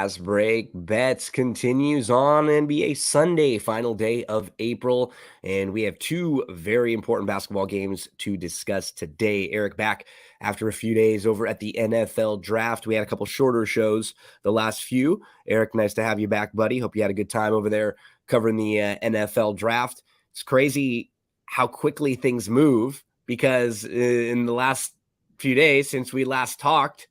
Fast break bets continues on NBA Sunday, final day of April. And we have two very important basketball games to discuss today. Erik back after a few days over at the NFL draft. We had a couple shorter shows the last few. Erik, nice to have you back, buddy. Hope you had a good time over there covering the NFL draft. It's crazy how quickly things move because in the last few days since we last talked,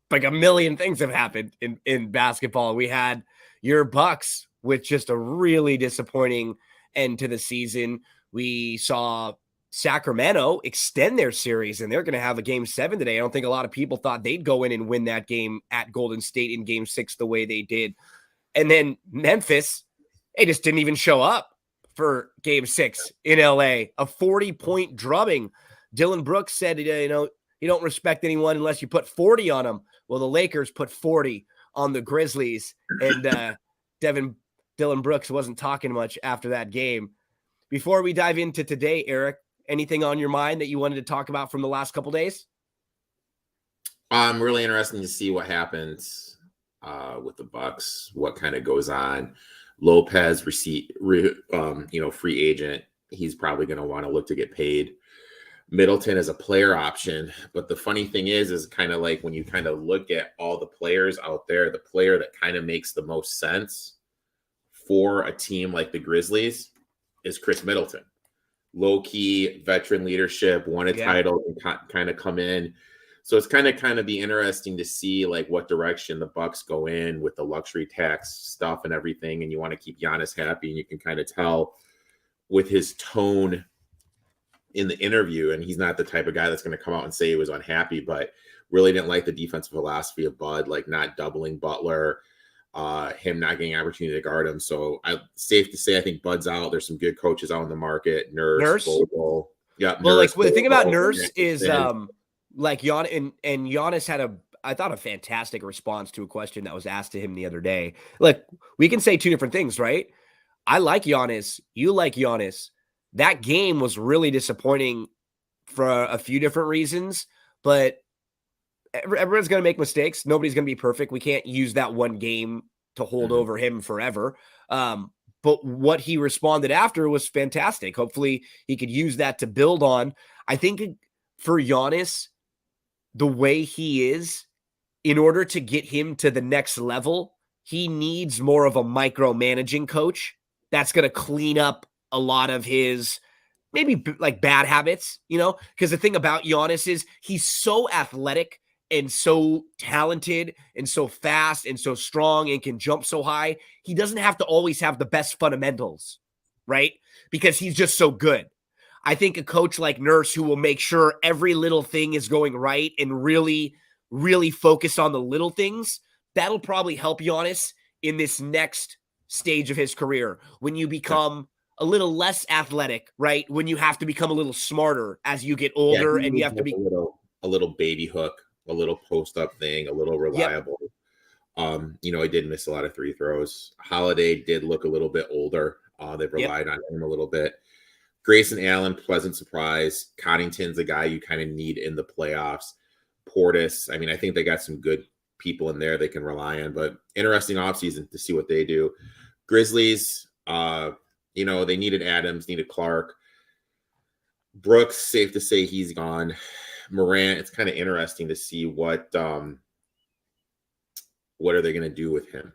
like a million things have happened in basketball. We had your Bucks with just a really disappointing end to the season. We saw Sacramento extend their series, and they're going to have a game 7 today. I don't think a lot of people thought they'd go in and win that game at Golden State in game 6 the way they did. And then Memphis, they just didn't even show up for game 6 in LA, a 40-point drubbing. Dylan Brooks said, you don't respect anyone unless you put 40 on them. Well, the Lakers put 40 on the Grizzlies, and Dylan Brooks wasn't talking much after that game. Before we dive into today, Erik, anything on your mind that you wanted to talk about from the last couple days? Really interesting to see what happens with the Bucks, what kind of goes on. Lopez, free agent. He's probably going to want to look to get paid. Middleton is a player option, but the funny thing is kind of like when you kind of look at all the players out there, the player that kind of makes the most sense for a team like the Grizzlies is Chris Middleton. Low-key, veteran leadership, won a title, and kind of come in. So it's kind of be interesting to see like what direction the Bucks go in with the luxury tax stuff and everything, and you want to keep Giannis happy, and you can kind of tell with his tone in the interview, and he's not the type of guy that's going to come out and say he was unhappy, but really didn't like the defensive philosophy of Bud, like not doubling Butler, him not getting opportunity to guard him. So safe to say, I think Bud's out. There's some good coaches out in the market. Nurse. Bogle. Yeah. Well, Nurse, the thing about Nurse is like Giannis had I thought a fantastic response to a question that was asked to him the other day. Look, we can say two different things, right? I like Giannis. You like Giannis. That game was really disappointing for a few different reasons, but everyone's going to make mistakes. Nobody's going to be perfect. We can't use that one game to hold over him forever. But what he responded after was fantastic. Hopefully he could use that to build on. I think for Giannis, the way he is, in order to get him to the next level, he needs more of a micromanaging coach that's going to clean up a lot of his maybe like bad habits, because the thing about Giannis is he's so athletic and so talented and so fast and so strong and can jump so high. He doesn't have to always have the best fundamentals, right? Because he's just so good. I think a coach like Nurse, who will make sure every little thing is going right and really, really focus on the little things, that'll probably help Giannis in this next stage of his career when you become a little less athletic, right? When you have to become a little smarter as you get older, and you have to be a little baby hook, a little post up thing, a little reliable. He did miss a lot of free throws. Holiday did look a little bit older. They've relied on him a little bit. Grayson Allen, pleasant surprise. Connington's a guy you kind of need in the playoffs. Portis, I think they got some good people in there they can rely on, but interesting offseason to see what they do. Grizzlies, they needed Adams, needed Clark. Brooks, safe to say he's gone. Morant, it's kind of interesting to see what are they going to do with him.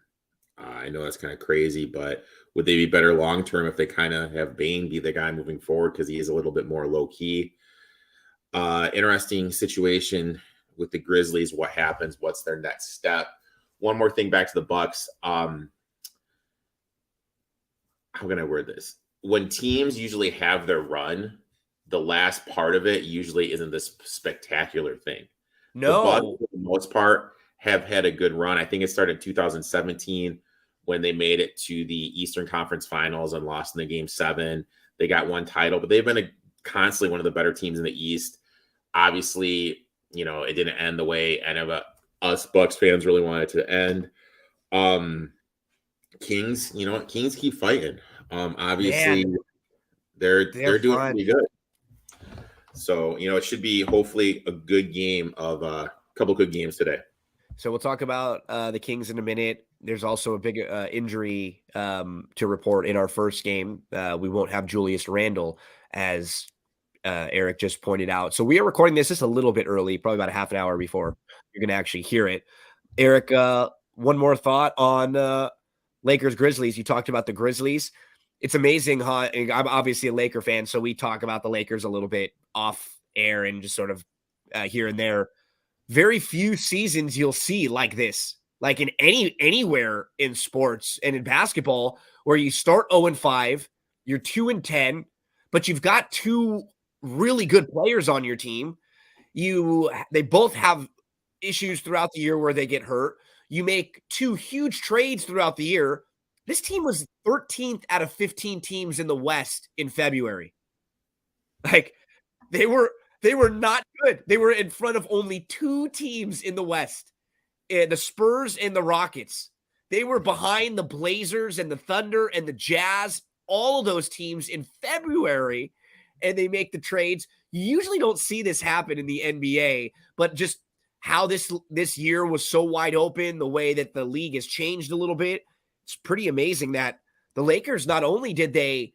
I know that's kind of crazy, but would they be better long-term if they kind of have Bane be the guy moving forward because he is a little bit more low-key? Interesting situation with the Grizzlies. What happens? What's their next step? One more thing back to the Bucks. How can I word this? When teams usually have their run, the last part of it usually isn't this spectacular thing. No. The Bucks, for the most part, have had a good run. I think it started in 2017 when they made it to the Eastern Conference Finals and lost in the Game 7. They got one title, but they've been constantly one of the better teams in the East. Obviously, it didn't end the way any of us Bucks fans really wanted it to end. Kings, Kings keep fighting. Obviously, they're doing pretty good. So, it should be hopefully a good game of a couple good games today. So we'll talk about the Kings in a minute. There's also a big injury to report in our first game. We won't have Julius Randle, as Erik just pointed out. So we are recording this just a little bit early, probably about a half an hour before you're going to actually hear it. Erik, one more thought on Lakers Grizzlies. You talked about the Grizzlies. It's amazing how I'm obviously a Laker fan, so we talk about the Lakers a little bit off air and just sort of here and there. Very few seasons you'll see like this, like in anywhere in sports and in basketball, where you start 0-5, you're 2-10, but you've got two really good players on your team. They both have issues throughout the year where they get hurt. You make two huge trades throughout the year. This team was 13th out of 15 teams in the West in February. Like they were not good. They were in front of only two teams in the West, the Spurs and the Rockets. They were behind the Blazers and the Thunder and the Jazz, all of those teams in February, and they make the trades. You usually don't see this happen in the NBA, but just how this year was so wide open, the way that the league has changed a little bit, it's pretty amazing that the Lakers, not only did they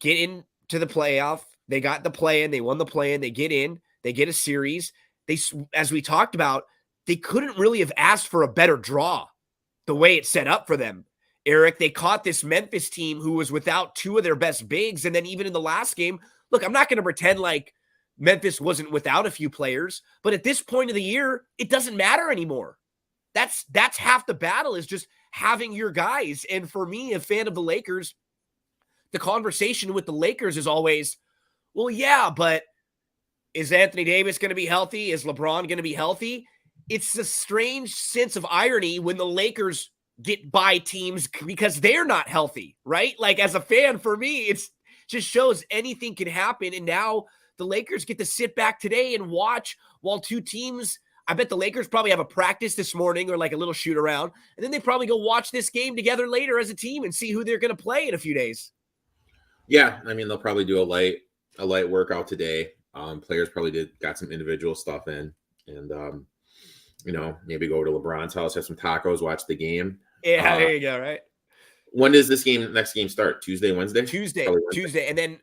get into the playoff, they got the play-in, they won the play-in, they get in, they get a series. They, as we talked about, they couldn't really have asked for a better draw the way it's set up for them. Erik, they caught this Memphis team who was without two of their best bigs. And then even in the last game, look, I'm not going to pretend like Memphis wasn't without a few players, but at this point of the year, it doesn't matter anymore. That's half the battle, is just having your guys. And for me, a fan of the Lakers, the conversation with the Lakers is always, well, yeah, but is Anthony Davis going to be healthy? Is LeBron going to be healthy? It's a strange sense of irony when the Lakers get by teams because they're not healthy, right? Like, as a fan, for me, it's just shows anything can happen. And now the Lakers get to sit back today and watch while two teams, I bet the Lakers probably have a practice this morning or like a little shoot around, and then they probably go watch this game together later as a team and see who they're going to play in a few days. Yeah, I mean, they'll probably do a light workout today. Players probably got some individual stuff in, and maybe go over to LeBron's house, have some tacos, watch the game. Yeah, there you go. Right. When does next game start? Tuesday, Wednesday? Tuesday. And then,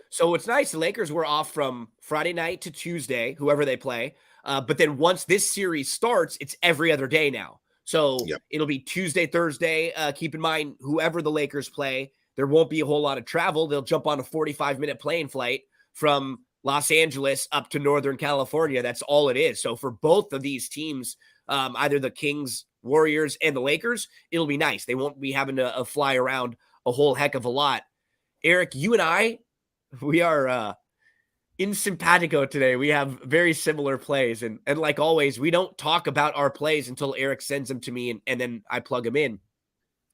so it's nice. The Lakers were off from Friday night to Tuesday, whoever they play. But then once this series starts, it's every other day now. So It'll be Tuesday, Thursday. Keep in mind, whoever the Lakers play, there won't be a whole lot of travel. They'll jump on a 45-minute plane flight from Los Angeles up to Northern California. That's all it is. So for both of these teams, either the Kings, Warriors, and the Lakers, it'll be nice. They won't be having to fly around a whole heck of a lot. Erik, you and I, we are in simpatico today. We have very similar plays. And like always, we don't talk about our plays until Erik sends them to me, and then I plug them in.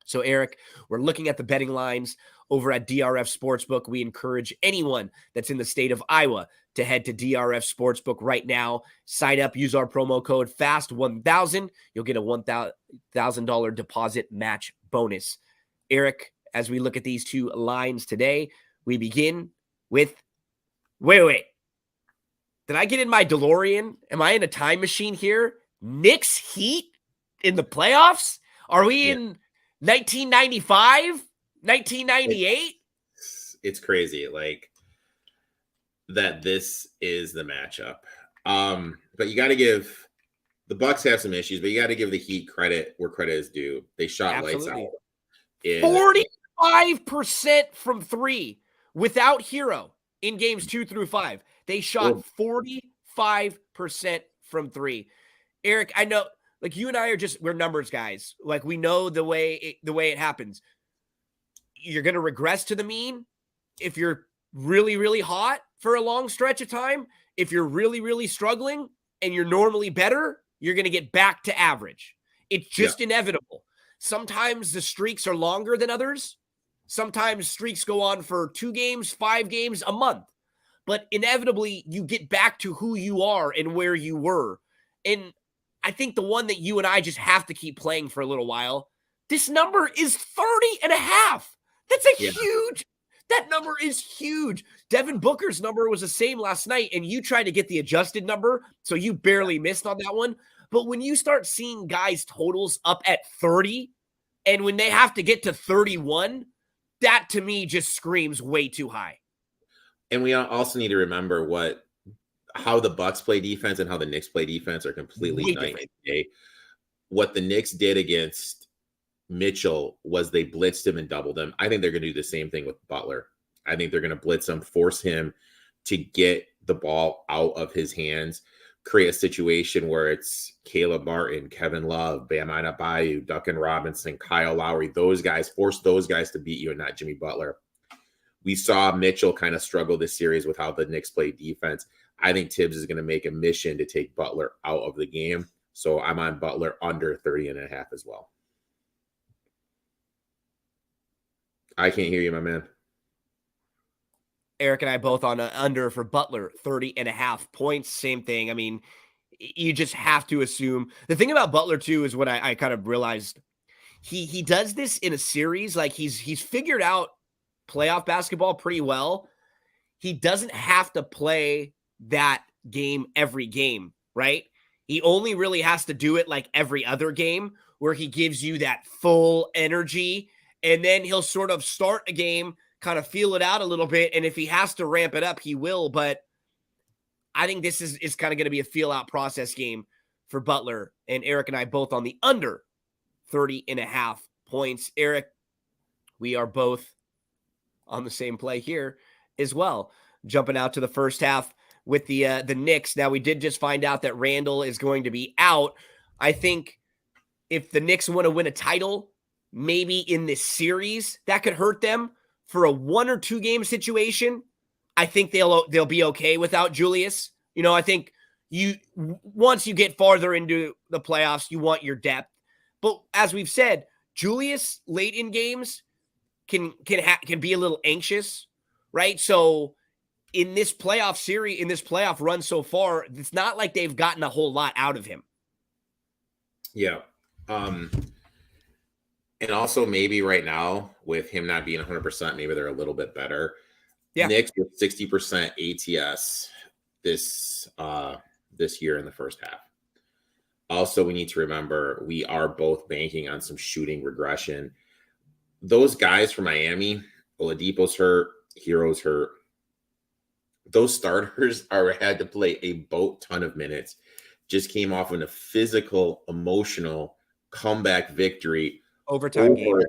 So, Erik, we're looking at the betting lines over at DRF Sportsbook. We encourage anyone that's in the state of Iowa to head to DRF Sportsbook right now. Sign up, use our promo code FAST1000. You'll get a $1,000 deposit match bonus. Erik, as we look at these two lines today, we begin with, wait. Did I get in my DeLorean? Am I in a time machine here? Knicks Heat in the playoffs? Are we in 1995? 1998? It's crazy, like, that this is the matchup. But you got to give the Bucks have some issues, but you got to give the Heat credit where credit is due. They shot lights out. 45% from three without Hero in games 2 through 5. They shot 45% from three. Erik, I know, like, you and I we're numbers guys. Like, we know the way it happens. You're going to regress to the mean if you're really, really hot for a long stretch of time. If you're really, really struggling and you're normally better, you're going to get back to average. It's just inevitable. Sometimes the streaks are longer than others. Sometimes streaks go on for 2 games, 5 games, a month. But inevitably, you get back to who you are and where you were. And I think the one that you and I just have to keep playing for a little while, this number is 30.5. That's huge. That number is huge. Devin Booker's number was the same last night, and you tried to get the adjusted number, so you barely missed on that one. But when you start seeing guys' totals up at 30, and when they have to get to 31, that to me just screams way too high. And we also need to remember how the Bucks play defense and how the Knicks play defense are completely night and day. What the Knicks did against Mitchell was they blitzed him and doubled him. I think they're going to do the same thing with Butler. I think they're going to blitz him, force him to get the ball out of his hands, create a situation where it's Caleb Martin, Kevin Love, Bam Adebayo, Duncan Robinson, Kyle Lowry, those guys, force those guys to beat you and not Jimmy Butler. We saw Mitchell kind of struggle this series with how the Knicks play defense. I think Tibbs is going to make a mission to take Butler out of the game. So I'm on Butler under 30.5 as well. I can't hear you, my man. Eric and I both on under for Butler, 30.5 points. Same thing. I mean, you just have to assume. The thing about Butler, too, is what I kind of realized. He does this in a series. Like, he's figured out playoff basketball pretty well. He doesn't have to play that game every game, right? He only really has to do it like every other game where he gives you that full energy, and then he'll sort of start a game, kind of feel it out a little bit, and if he has to ramp it up, he will. But I think this is kind of going to be a feel-out process game for Butler, and Eric and I both on the under 30.5 points. Eric, we are both on the same play here as well. Jumping out to the first half with the Knicks. Now, we did just find out that Randall is going to be out. I think if the Knicks want to win a title, maybe in this series, that could hurt them. For a 1 or 2 game situation, I think they'll be okay without Julius. You know, I think once you get farther into the playoffs, you want your depth. But as we've said, Julius late in games can be a little anxious, right? So in this playoff series, in this playoff run so far, it's not like they've gotten a whole lot out of him. Yeah. And also maybe right now with him not being 100%, maybe they're a little bit better. Yeah. Knicks with 60% ATS this year in the first half. Also, we need to remember we are both banking on some shooting regression. Those guys from Miami, Oladipo's hurt, Hero's hurt. Those starters had to play a boat ton of minutes. Just came off in a physical, emotional comeback victory. Overtime game.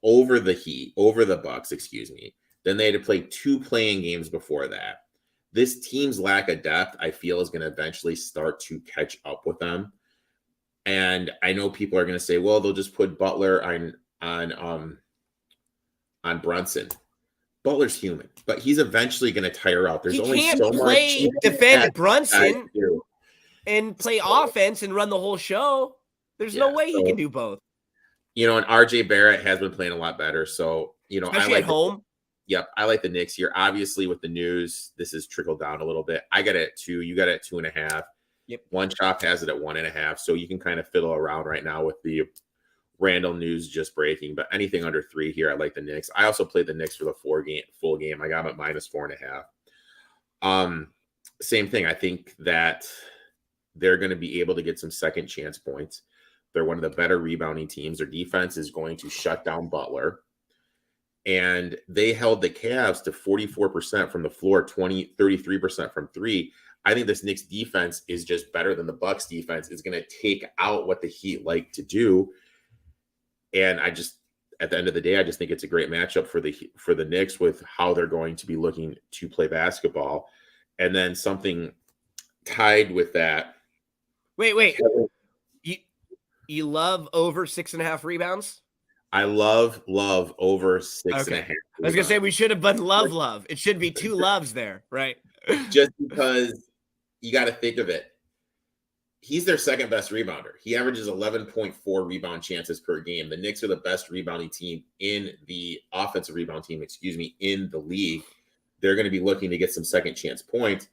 Over the Bucks, excuse me. Then they had to play 2 playing games before that. This team's lack of depth, I feel, is going to eventually start to catch up with them. And I know people are going to say, well, they'll just put Butler on Brunson. Butler's human, but he's eventually going to tire out. There's only so much. Defend Brunson and play offense and run the whole show. There's no way he can do both. You know, and RJ Barrett has been playing a lot better. So, you know, especially at home. Yep. I like the Knicks here. Obviously, with the news, this has trickled down a little bit. I got it at 2. You got it at 2.5. Yep. One shop has it at 1.5. So you can kind of fiddle around right now with the Randall news just breaking. But anything under 3 here, I like the Knicks. I also played the Knicks for the full game. I got them at -4.5. Same thing. I think that they're going to be able to get some second chance points. They're one of the better rebounding teams. Their defense is going to shut down Butler. And they held the Cavs to 44% from the floor, 33% from 3. I think this Knicks defense is just better than the Bucks defense. It's going to take out what the Heat like to do. And at the end of the day, I just think it's a great matchup for the Knicks with how they're going to be looking to play basketball. And then something tied with that. Wait. You love over 6.5 rebounds? I love over 6.5. I was gonna say we should have been love. It should be 2 loves there, right? Just because you got to think of it. He's their second best rebounder. He averages 11.4 rebound chances per game. The Knicks are the best rebounding team in the offensive rebound team, in the league. They're going to be looking to get some second chance points.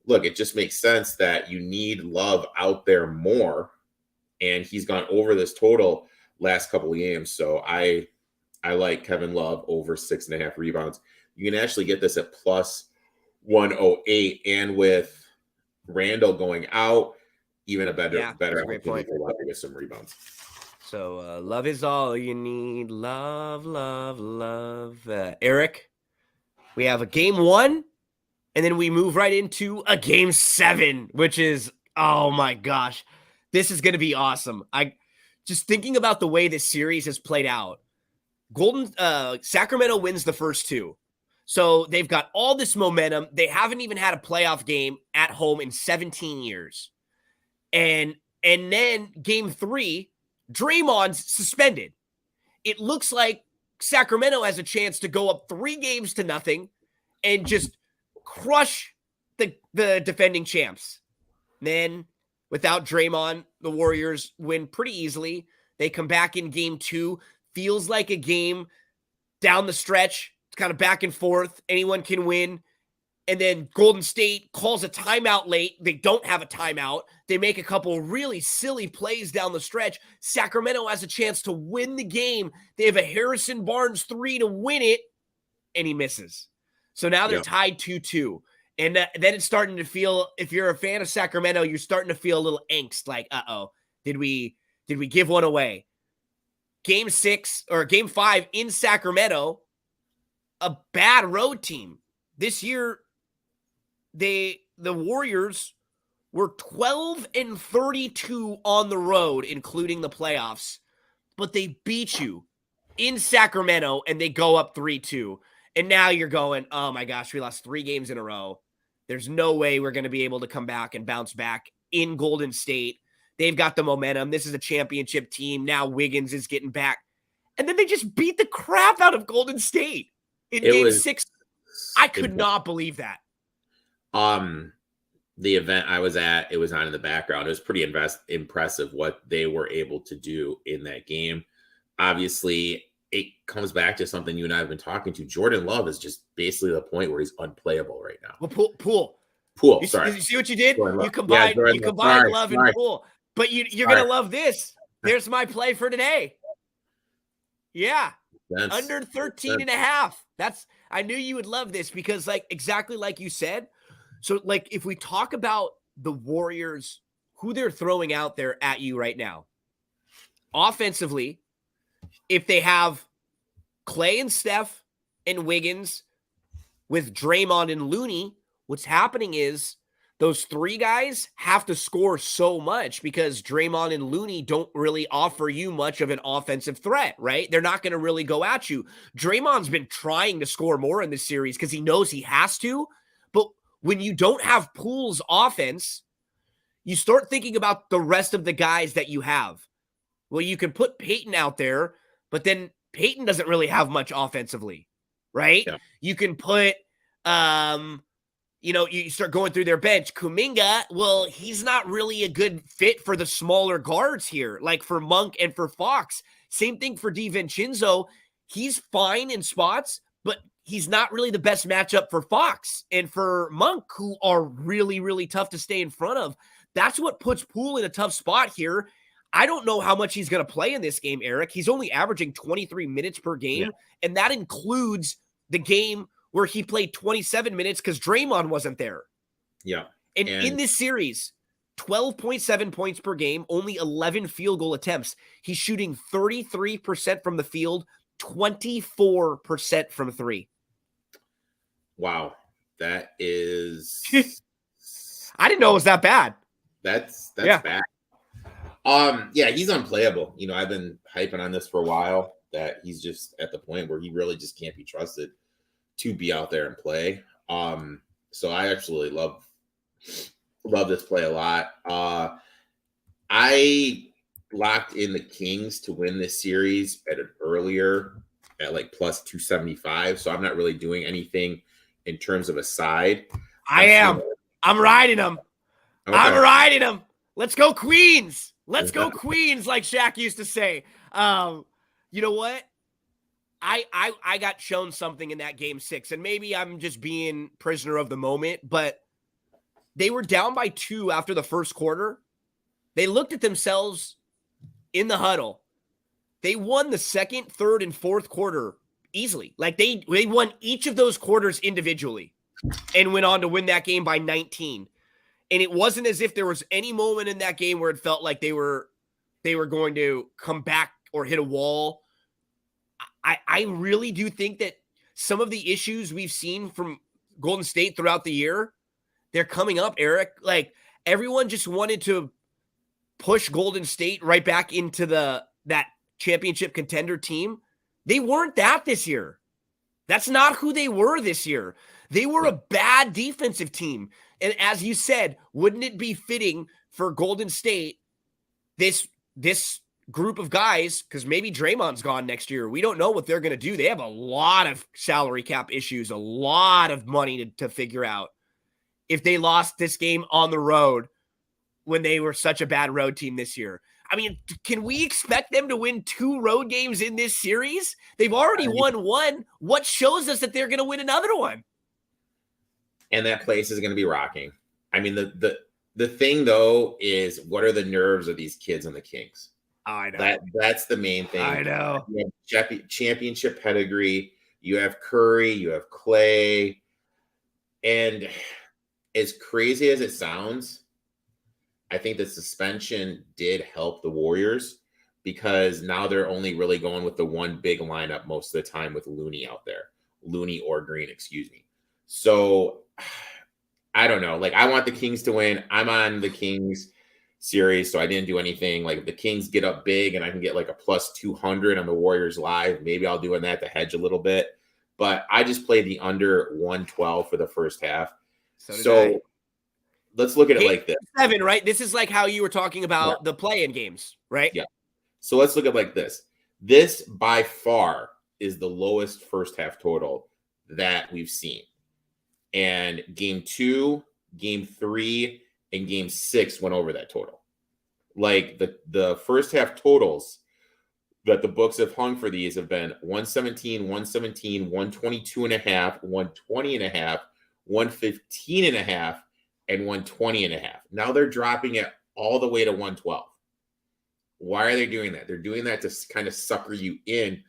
Look, it just makes sense that you need Love out there more. And he's gone over this total last couple of games. So I like Kevin Love over 6.5 rebounds. You can actually get this at +108. And with Randall going out, even a better that's a great point. for Lowry with some rebounds. So love is all you need. Love, love, love. Erik, we have a game 1, and then we move right into a game 7, which is, oh my gosh, this is going to be awesome. I just thinking about the way this series has played out. Sacramento wins the first 2. So they've got all this momentum. They haven't even had a playoff game at home in 17 years. And then game 3, Draymond's suspended. It looks like Sacramento has a chance to go up 3-0 and just crush the defending champs. Then, without Draymond, the Warriors win pretty easily. They come back in game 2. Feels like a game down the stretch. It's kind of back and forth. Anyone can win. And then Golden State calls a timeout late. They don't have a timeout. They make a couple really silly plays down the stretch. Sacramento has a chance to win the game. They have a Harrison Barnes 3 to win it, and he misses. So now they're tied 2-2. And then it's starting to feel, if you're a fan of Sacramento, you're starting to feel a little angst, like, uh-oh, did we give one away? Game 5 in Sacramento, a bad road team. This year, the Warriors were 12-32 on the road, including the playoffs, but they beat you in Sacramento and they go up 3-2. And now you're going, oh my gosh, we lost 3 games in a row. There's no way we're going to be able to come back and bounce back in Golden State. They've got the momentum. This is a championship team. Now Wiggins is getting back. And then they just beat the crap out of Golden State in game 6. I could not believe that. The event I was at, it was on in the background. It was pretty impressive what they were able to do in that game. Obviously, it comes back to something you and I have been talking to. Jordan Love is just basically the point where he's unplayable right now. Well, Poole. Sorry. You see what you did? You combined Love and Poole. But you're going to love this. There's my play for today. Yeah. Under 13.5. I knew you would love this because, like, exactly like you said. So, like, if we talk about the Warriors, who they're throwing out there at you right now, offensively, if they have Clay and Steph and Wiggins with Draymond and Looney, what's happening is those 3 guys have to score so much because Draymond and Looney don't really offer you much of an offensive threat, right? They're not going to really go at you. Draymond's been trying to score more in this series because he knows he has to, but when you don't have Poole's offense, you start thinking about the rest of the guys that you have. Well, you can put Peyton out there, but then Peyton doesn't really have much offensively, right? Yeah. You can put, you start going through their bench. Kuminga, well, he's not really a good fit for the smaller guards here, like for Monk and for Fox. Same thing for DiVincenzo. He's fine in spots, but he's not really the best matchup for Fox and for Monk, who are really, really tough to stay in front of. That's what puts Poole in a tough spot here. I don't know how much he's going to play in this game, Erik. He's only averaging 23 minutes per game, and that includes the game where he played 27 minutes because Draymond wasn't there. Yeah. And in this series, 12.7 points per game, only 11 field goal attempts. He's shooting 33% from the field, 24% from 3. Wow. That is... I didn't know it was that bad. That's bad. He's unplayable. I've been hyping on this for a while that he's just at the point where he really just can't be trusted to be out there and play. So I absolutely love this play a lot. I locked in the Kings to win this series at like plus 275. So I'm not really doing anything in terms of a side. I'm riding them. Okay. I'm riding them. Let's go Queens. Let's go Queens, like Shaq used to say. You know what? I got shown something in that game 6, and maybe I'm just being prisoner of the moment, but they were down by 2 after the first quarter. They looked at themselves in the huddle. They won the second, third, and fourth quarter easily. Like they won each of those quarters individually and went on to win that game by 19. And it wasn't as if there was any moment in that game where it felt like they were going to come back or hit a wall. I really do think that some of the issues we've seen from Golden State throughout the year, they're coming up, Erik. Like, everyone just wanted to push Golden State right back into that championship contender team. They weren't that this year. That's not who they were this year. They were a bad defensive team. And as you said, wouldn't it be fitting for Golden State, this group of guys, because maybe Draymond's gone next year. We don't know what they're going to do. They have a lot of salary cap issues, a lot of money to figure out. If they lost this game on the road when they were such a bad road team this year, I mean, can we expect them to win 2 road games in this series? They've already won one. What shows us that they're going to win another one? And that place is going to be rocking. I mean, the thing, though, is what are the nerves of these kids on the Kings? I know. That's the main thing. I know. You have championship pedigree. You have Curry. You have Clay. And as crazy as it sounds, I think the suspension did help the Warriors because now they're only really going with the one big lineup most of the time with Looney out there. Looney or Green, excuse me. So I don't know. Like, I want the Kings to win. I'm on the Kings series, so I didn't do anything. Like, if the Kings get up big and I can get like a plus 200 on the Warriors live, maybe I'll do that to hedge a little bit. But I just played the under 112 for the first half. So let's look at it like this. 7, right? This is like how you were talking about the play-in games, right? Yeah. So let's look at it like this. This by far is the lowest first half total that we've seen. And game 2, game 3, and game 6 went over that total. Like, the first half totals that the books have hung for these have been 117, 117, 122.5, 120.5, 115.5, and 120.5. Now they're dropping it all the way to 112. Why are they doing that? They're doing that to kind of sucker you in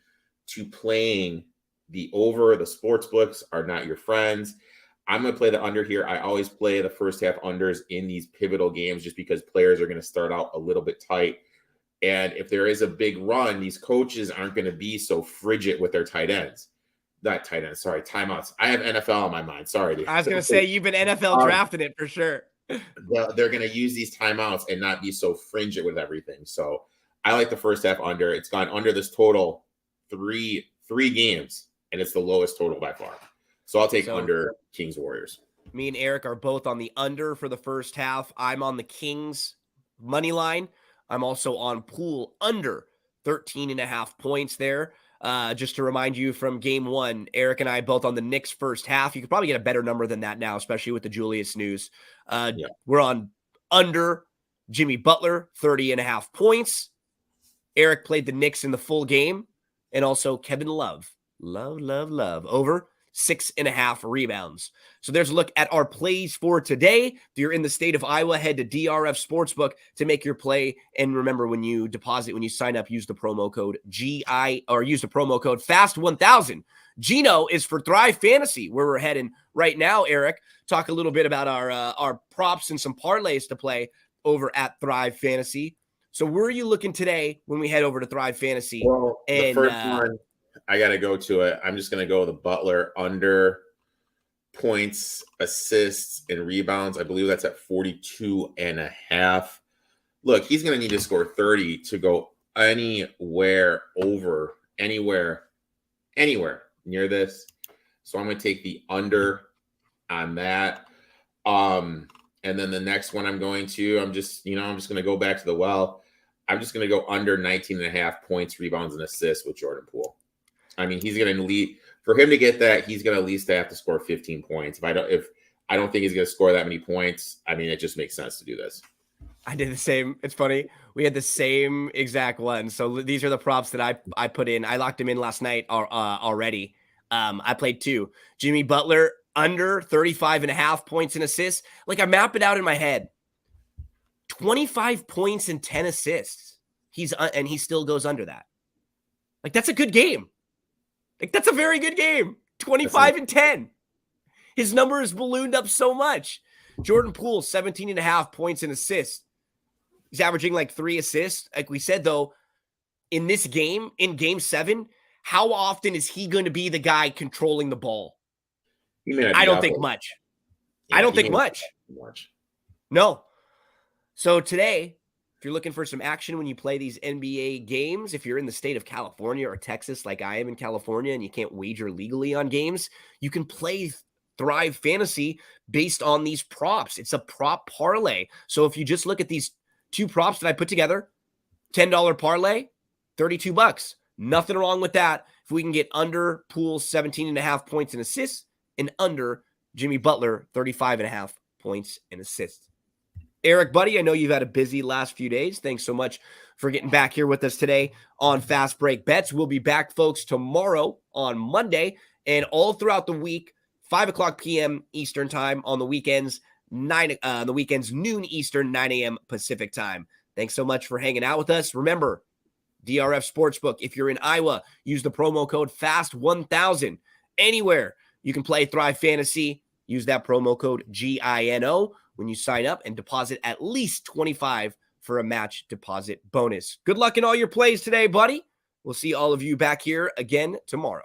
to playing the over. The sports books are not your friends. I'm going to play the under here. I always play the first half unders in these pivotal games just because players are going to start out a little bit tight. And if there is a big run, these coaches aren't going to be so frigid with their tight ends. Not tight ends, sorry, timeouts. I have NFL on my mind. Sorry. I was going to say, you've been NFL drafting it for sure. They're going to use these timeouts and not be so frigid with everything. So I like the first half under. It's gone under this total three games, and it's the lowest total by far. So I'll take under Kings Warriors. Me and Erik are both on the under for the first half. I'm on the Kings money line. I'm also on pool under 13.5 points there. Just to remind you from game 1, Erik and I both on the Knicks first half. You could probably get a better number than that now, especially with the Julius news. We're on under Jimmy Butler, 30.5 points. Erik played the Knicks in the full game. And also Kevin Love, over 6.5 rebounds. So there's a look at our plays for today. If you're in the state of Iowa, head to DRF Sportsbook to make your play. And remember, when you deposit, when you sign up, use the promo code use the promo code FAST1000. Gino is for Thrive Fantasy, where we're heading right now. Erik, talk a little bit about our props and some parlays to play over at Thrive Fantasy. So where are you looking today when we head over to Thrive Fantasy? Well, the first one, I got to go to it. I'm just going to go with the Butler under points, assists, and rebounds. I believe that's at 42.5. Look, he's going to need to score 30 to go anywhere near this. So I'm going to take the under on that. And then the next one I'm just going to go back to the well. I'm just going to go under 19.5 points, rebounds, and assists with Jordan Poole. I mean, he's going to lead for him to get that. He's going to at least have to score 15 points. If I don't think he's going to score that many points, I mean, it just makes sense to do this. I did the same. It's funny. We had the same exact one. So these are the props that I put in. I locked them in last night already. I played 2. Jimmy Butler under 35.5 points and assists. Like, I map it out in my head. 25 points and 10 assists. And he still goes under that. Like, that's a good game. Like, that's a very good game. 25 and 10. His number is ballooned up so much. Jordan Poole, 17.5 points and assists. He's averaging like 3 assists. Like we said, though, in this game, in game 7, how often is he going to be the guy controlling the ball? I don't think much. I don't think much. No. So today, if you're looking for some action when you play these NBA games, if you're in the state of California or Texas like I am in California and you can't wager legally on games, you can play Thrive Fantasy based on these props. It's a prop parlay. So if you just look at these 2 props that I put together, $10 parlay, $32. Nothing wrong with that. If we can get under Poole's 17.5 points and assists and under Jimmy Butler, 35.5 points and assists. Erik, buddy, I know you've had a busy last few days. Thanks so much for getting back here with us today on Fast Break Bets. We'll be back, folks, tomorrow on Monday and all throughout the week, 5 o'clock p.m. Eastern time on the weekends, noon Eastern, 9 a.m. Pacific time. Thanks so much for hanging out with us. Remember, DRF Sportsbook, if you're in Iowa, use the promo code FAST1000. Anywhere you can play Thrive Fantasy, use that promo code GINO when you sign up and deposit at least $25 for a match deposit bonus. Good luck in all your plays today, buddy. We'll see all of you back here again tomorrow.